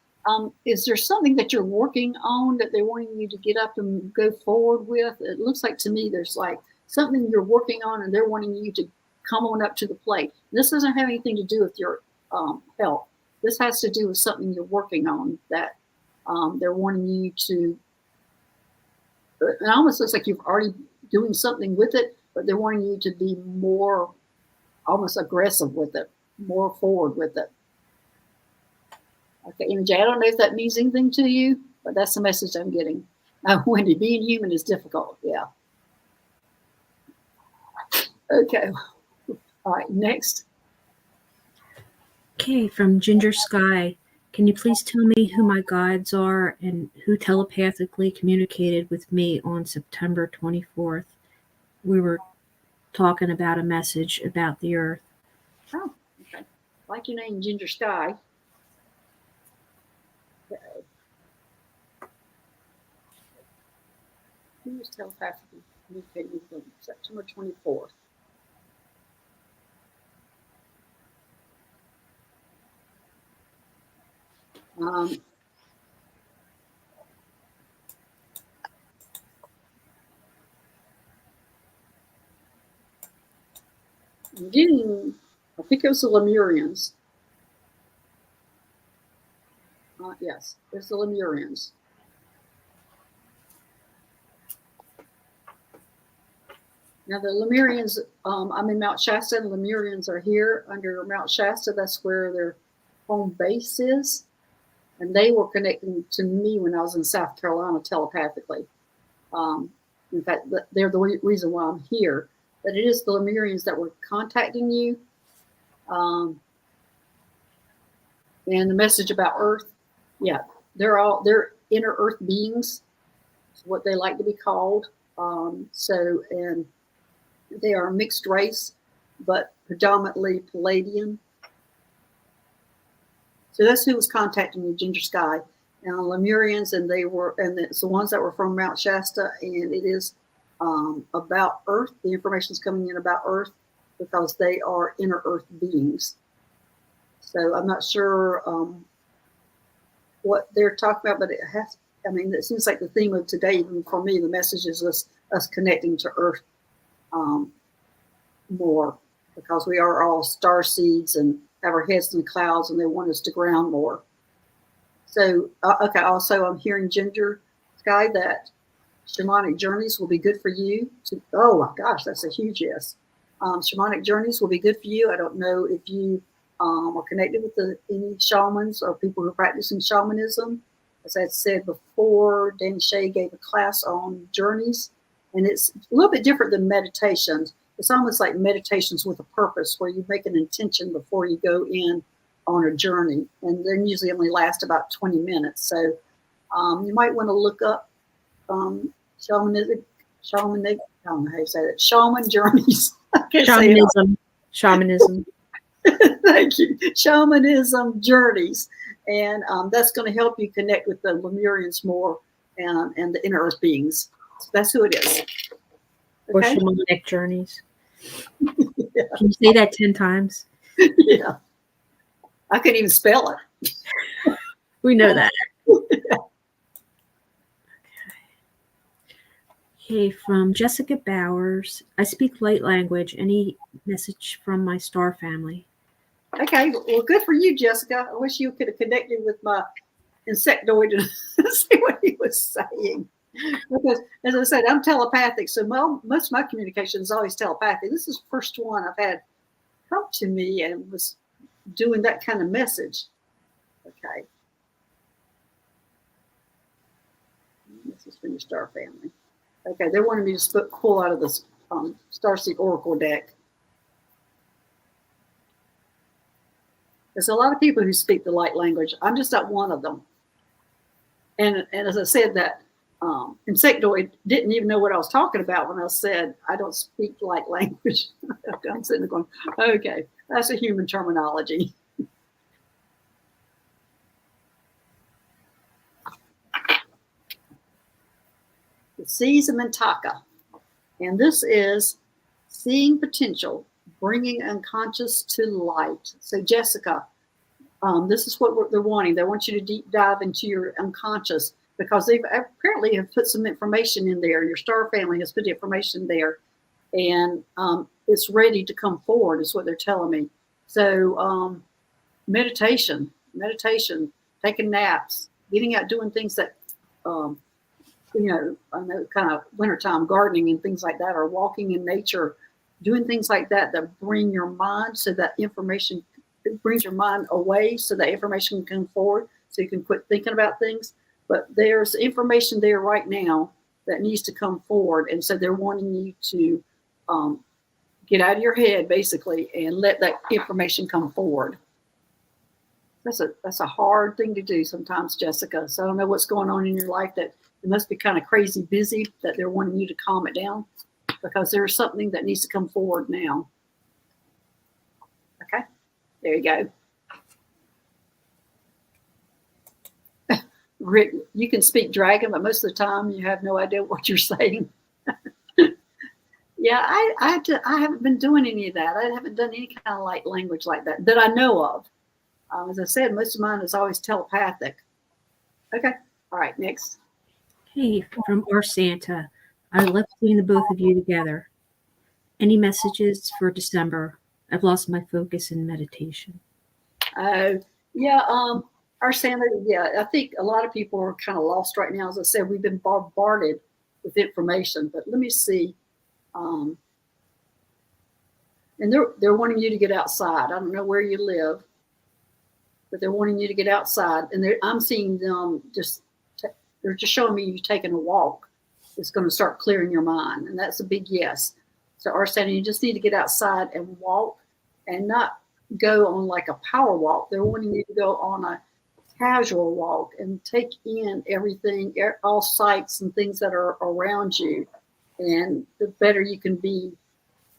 Speaker 1: is there something that you're working on that they're wanting you to get up and go forward with? It looks like to me there's like something you're working on and they're wanting you to come on up to the plate. This doesn't have anything to do with your health. This has to do with something you're working on that they're wanting you to, it almost looks like you've already doing something with it, but they're wanting you to be more almost aggressive with it, more forward with it. Okay, MJ, I don't know if that means anything to you, but that's the message I'm getting. Wendy, being human is difficult. Yeah. Okay. All right, next.
Speaker 2: Okay, from Ginger Sky. Can you please tell me who my guides are and who telepathically communicated with me on September 24th? We were talking about a message about the Earth.
Speaker 1: Oh, okay. Like your name, Ginger Sky. Who was telepathically communicating with them? September 24th. I'm getting, I think it was the Lemurians. Yes, it's the Lemurians. Now the Lemurians, I'm in Mount Shasta, and the Lemurians are here under Mount Shasta. That's where their home base is. And they were connecting to me when I was in South Carolina telepathically. In fact, they're the reason why I'm here. But it is the Lemurians that were contacting you. And the message about Earth, yeah, they're inner Earth beings, is what they like to be called. And they are a mixed race, but predominantly Palladian. So that's who was contacting you, Ginger Sky, and Lemurians, and it's the ones that were from Mount Shasta, and it is about Earth. The information is coming in about Earth because they are inner Earth beings. So I'm not sure what they're talking about, but it seems like the theme of today, even for me, the message is us connecting to Earth more, because we are all star seeds and have our heads in the clouds, and they want us to ground more. So, okay, also I'm hearing Ginger Sky that shamanic journeys will be good for you. Oh my gosh, that's a huge yes. Shamanic journeys will be good for you. I don't know if you are connected with any shamans or people who are practicing shamanism. As I said before, Danny Shea gave a class on journeys, and it's a little bit different than meditations. It's almost like meditations with a purpose, where you make an intention before you go in on a journey, and they usually only last about 20 minutes. So you might want to look up shamanism. I don't know how you say that. Shaman journeys.
Speaker 2: Shamanism.
Speaker 1: Thank you. Shamanism journeys, and that's going to help you connect with the Lemurians more and the inner Earth beings. So that's who it is.
Speaker 2: Or
Speaker 1: Okay.
Speaker 2: shamanic journeys.
Speaker 1: Yeah.
Speaker 2: Can you say that 10 times?
Speaker 1: Yeah. I couldn't even spell it.
Speaker 2: We know that. Okay, from Jessica Bowers. I speak light language. Any message from my star family?
Speaker 1: Okay. Well, good for you, Jessica. I wish you could have connected with my insectoid and see what he was saying. Because, as I said, I'm telepathic, so most of my communication is always telepathic. This is the first one I've had come to me and was doing that kind of message. Okay. This is from your star family. Okay, they wanted me to pull out of this Starseed Oracle deck. There's a lot of people who speak the light language. I'm just not one of them. And as I said, that insectoid didn't even know what I was talking about when I said I don't speak light language. I'm sitting there going, okay, that's a human terminology. The Seas of Mintaka. And this is seeing potential, bringing unconscious to light. So, Jessica, this is what they're wanting. They want you to deep dive into your unconscious because they've apparently have put some information in there. Your star family has put information there, and it's ready to come forward, is what they're telling me. So, meditation, taking naps, getting out, doing things that, I know kind of wintertime gardening and things like that, or walking in nature, doing things like that that bring your mind so that information, it brings your mind away so that information can come forward so you can quit thinking about things. But there's information there right now that needs to come forward. And so they're wanting you to get out of your head basically and let that information come forward. That's a hard thing to do sometimes, Jessica. So I don't know what's going on in your life that it must be kind of crazy busy that they're wanting you to calm it down because there's something that needs to come forward now. Okay, there you go. Rick, you can speak dragon, but most of the time you have no idea what you're saying. Yeah, I haven't been doing any of that. I haven't done any kind of light language like that I know of. As I said, most of mine is always telepathic. Okay, all right, next.
Speaker 2: Hey, from our Santa. I love seeing the both of you together. Any messages for December? I've lost my focus in meditation.
Speaker 1: Yeah, our Santa, yeah, I think a lot of people are kind of lost right now. As I said, we've been bombarded with information, but let me see. And they're wanting you to get outside. I don't know where you live, but they're wanting you to get outside. And I'm seeing them they're just showing me you taking a walk. It's going to start clearing your mind. And that's a big yes. So our Santa, you just need to get outside and walk and not go on like a power walk. They're wanting you to go on a casual walk and take in everything, all sights and things that are around you. And the better you can be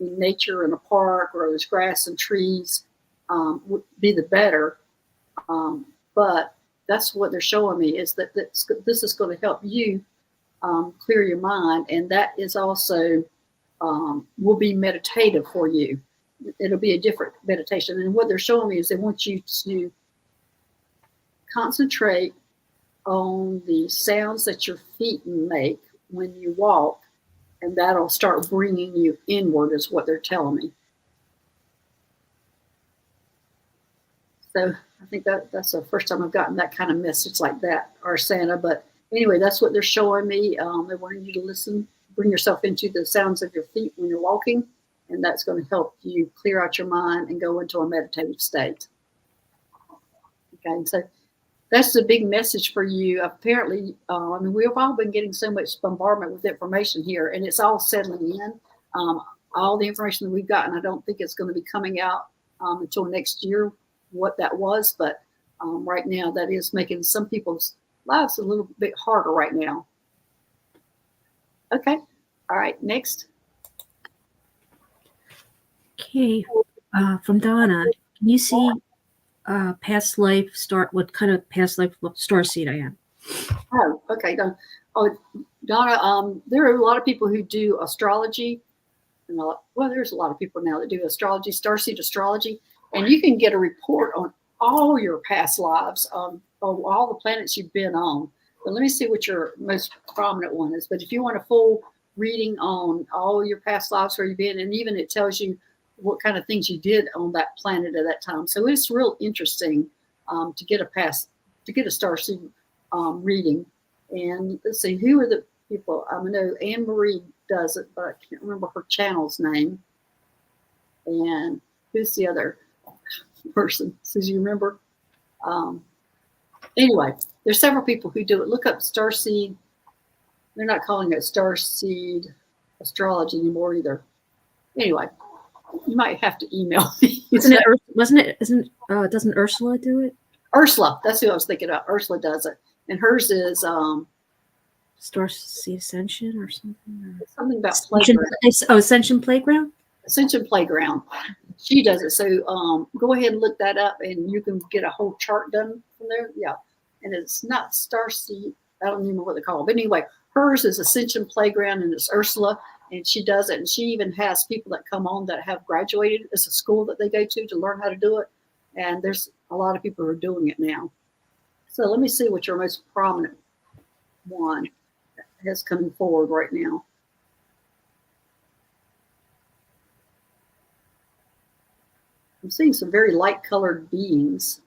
Speaker 1: in nature in a park where there's grass and trees, would be the better. But that's what they're showing me is that this is going to help you clear your mind. And that is also will be meditative for you. It'll be a different meditation. And what they're showing me is they want you to concentrate on the sounds that your feet make when you walk, and that'll start bringing you inward is what they're telling me. So I think that's the first time I've gotten that kind of message like that, our Santa. But anyway, that's what they're showing me. They're wanting you to listen, bring yourself into the sounds of your feet when you're walking, and that's going to help you clear out your mind and go into a meditative state. Okay, so that's the big message for you. Apparently, we've all been getting so much bombardment with information here, and it's all settling in. All the information that we've gotten, I don't think it's going to be coming out until next year, what that was. But right now, that is making some people's lives a little bit harder right now. Okay. All right. Next.
Speaker 2: Okay. From Donna. Can you see past life what kind of past life star seed I am?
Speaker 1: Oh, okay. Oh, Donna, there are a lot of people who do astrology. And well, there's a lot of people now that do astrology, starseed astrology, and you can get a report on all your past lives, of all the planets you've been on. But let me see what your most prominent one is. But if you want a full reading on all your past lives where you've been, and even it tells you what kind of things you did on that planet at that time. So it's real interesting to get a starseed reading. And let's see, who are the people? I know Anne Marie does it, but I can't remember her channel's name. And who's the other person? Susie, you remember? Anyway, there's several people who do it. Look up starseed. They're not calling it starseed astrology anymore either. Anyway, you might have to email me.
Speaker 2: Doesn't Ursula do it?
Speaker 1: Ursula, that's who I was thinking about. Ursula does it. And hers is
Speaker 2: Starseed Ascension or something? Or
Speaker 1: something about
Speaker 2: Ascension Playground?
Speaker 1: Ascension Playground. She does it. So go ahead and look that up and you can get a whole chart done from there. Yeah. And it's not Starseed. I don't even know what they call it. But anyway, hers is Ascension Playground and it's Ursula. And she does it. And she even has people that come on that have graduated. It's a school that they go to learn how to do it. And there's a lot of people who are doing it now. So let me see what your most prominent one has coming forward right now. I'm seeing some very light colored beings.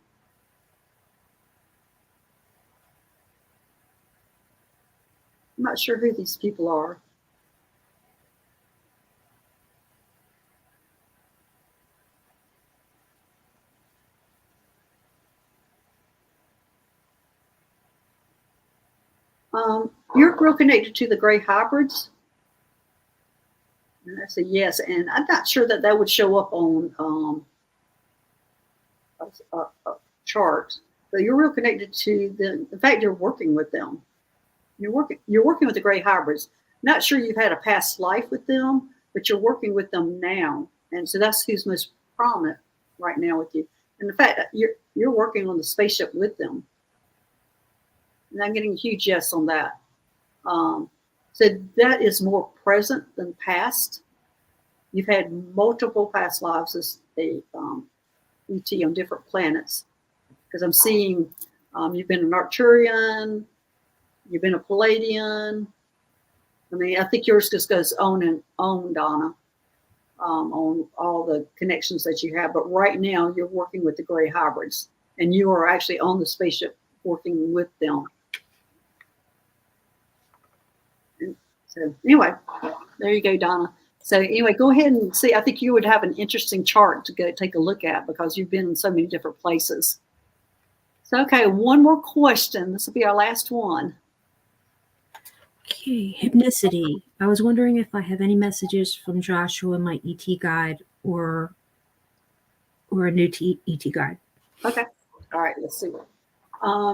Speaker 1: I'm not sure who these people are. You're real connected to the gray hybrids. And that's a yes. And I'm not sure that that would show up on a chart. But you're real connected to them. In fact, you're working with them. You're working with the gray hybrids. Not sure you've had a past life with them, but you're working with them now. And so that's who's most prominent right now with you. And the fact that you're working on the spaceship with them. And I'm getting a huge yes on that. So that is more present than past. You've had multiple past lives as a ET on different planets. Because I'm seeing you've been an Arcturian, you've been a Palladian. I mean, I think yours just goes on and on, Donna, on all the connections that you have. But right now, you're working with the gray hybrids. And you are actually on the spaceship working with them. So anyway, there you go, Donna. So anyway, go ahead and see. I think you would have an interesting chart to go take a look at because you've been in so many different places. So, okay, one more question. This will be our last one.
Speaker 2: Okay, hypnicity. I was wondering if I have any messages from Joshua, my ET guide, or a new ET guide.
Speaker 1: Okay. All right, let's see.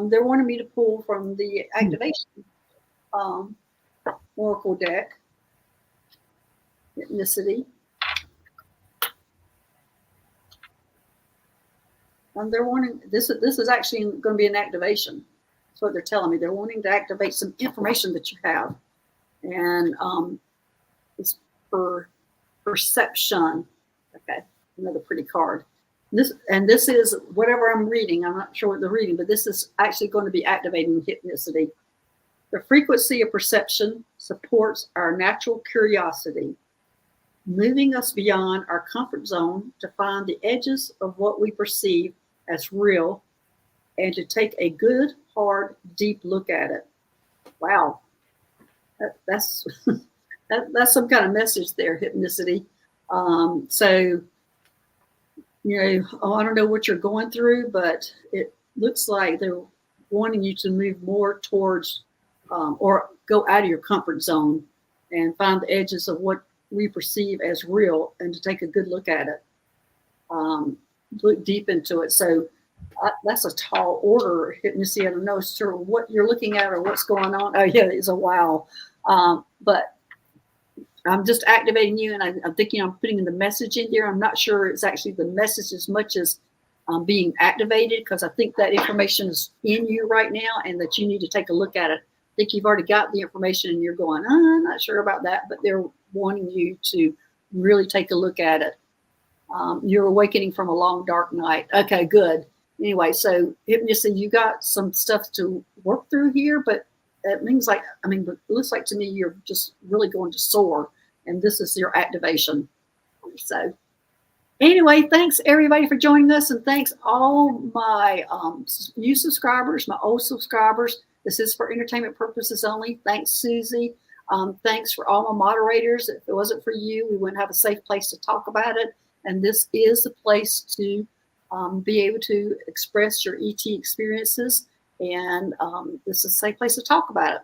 Speaker 1: They're wanting me to pull from the activation Oracle deck, hypnicity. They're wanting this is actually going to be an activation. That's what they're telling me. They're wanting to activate some information that you have, and it's for perception. Okay, another pretty card. This is whatever I'm reading. I'm not sure what they're reading, but this is actually going to be activating hypnicity. The frequency of perception supports our natural curiosity, moving us beyond our comfort zone to find the edges of what we perceive as real and to take a good, hard, deep look at it. Wow. That's that's some kind of message there, hypnicity. So, I don't know what you're going through, but it looks like they're wanting you to move more towards or go out of your comfort zone and find the edges of what we perceive as real and to take a good look at it. Look deep into it. So that's a tall order, hypnicity. I don't know sure what you're looking at or what's going on. Oh, yeah, it's a wow. But I'm just activating you, and I'm thinking I'm putting in the message in there. I'm not sure it's actually the message as much as being activated, because I think that information is in you right now and that you need to take a look at it think you've already got the information and you're going, I'm not sure about that, but they're wanting you to really take a look at it. You're awakening from a long, dark night. Okay, good. Anyway, so hypnosis, you got some stuff to work through here, but it means it looks like to me you're just really going to soar, and this is your activation. So anyway, thanks everybody for joining us, and thanks all my new subscribers, my old subscribers. This is for entertainment purposes only. Thanks, Susie. Thanks for all my moderators. If it wasn't for you, we wouldn't have a safe place to talk about it. And this is a place to be able to express your ET experiences. And this is a safe place to talk about it.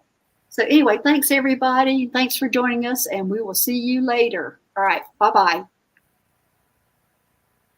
Speaker 1: So anyway, thanks everybody. Thanks for joining us, and we will see you later. All right. Bye-bye.